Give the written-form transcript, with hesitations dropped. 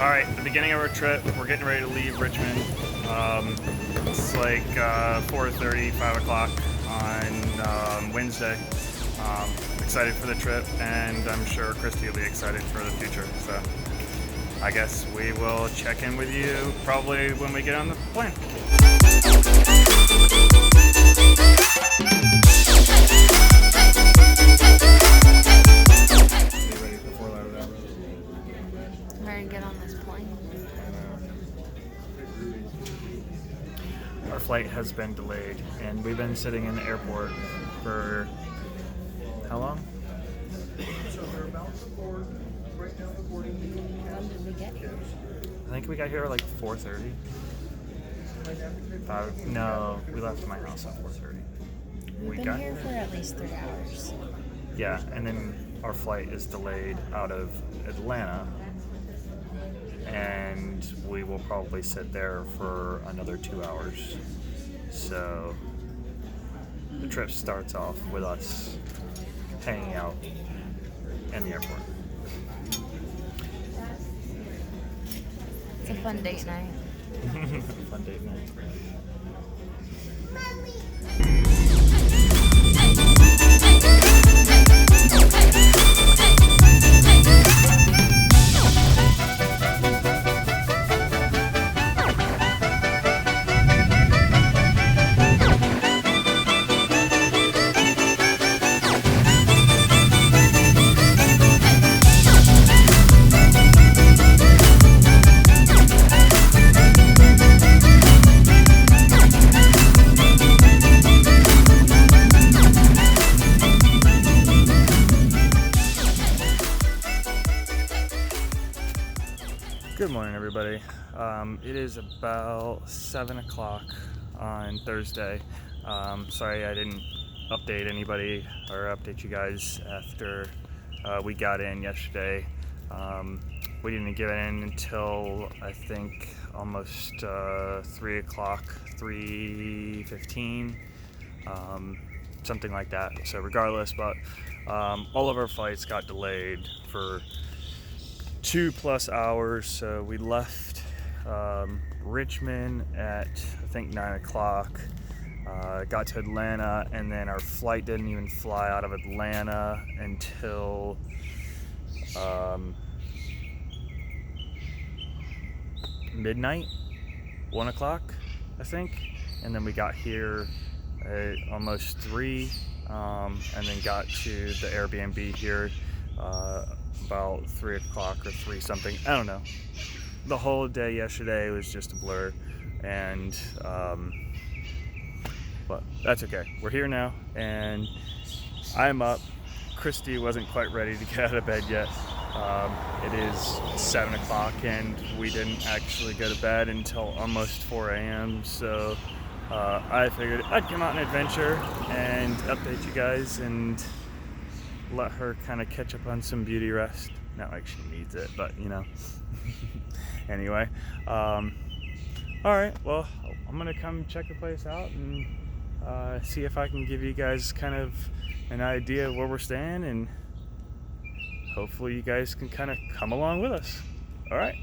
Alright, the beginning of our trip, we're getting ready to leave Richmond. It's like 4:30, 5 o'clock on Wednesday. Excited for the trip, and I'm sure Kristie will be excited for the future. So I guess we will check in with you probably when we get on the plane. Ready to get on this plane? Our flight has been delayed, and we've been sitting in the airport for how long? So we're about to board right now. The boarding. When did we get here? I think we got here at like 4:30. No, we left my house at 4:30. We've been here for at least 3 hours. Yeah, and then our flight is delayed out of Atlanta, and we will probably sit there for another 2 hours. So the trip starts off with us hanging out in the airport. It's a fun date night. Fun date night. Good morning, everybody. It is about 7 o'clock on Thursday. Sorry I didn't update anybody or update you guys after we got in yesterday. We didn't get in until I think almost 3 o'clock, 3:15, something like that. So regardless, but all of our flights got delayed for 2+ hours. So we left Richmond at I think 9 o'clock, got to Atlanta, and then our flight didn't even fly out of Atlanta until midnight, 1 o'clock I think, and then we got here at almost 3, and then got to the Airbnb here about 3 o'clock or 3 something. I don't know. The whole day yesterday was just a blur, and but that's okay. We're here now, and I'm up. Kristie wasn't quite ready to get out of bed yet. It is 7 o'clock, and we didn't actually go to bed until almost 4 a.m. So I figured I'd come out on an adventure and update you guys and let her kind of catch up on some beauty rest. Not like she needs it, but you know. Anyway, all right, well, I'm gonna come check the place out and see if I can give you guys kind of an idea of where we're staying, and hopefully you guys can kind of come along with us. All right.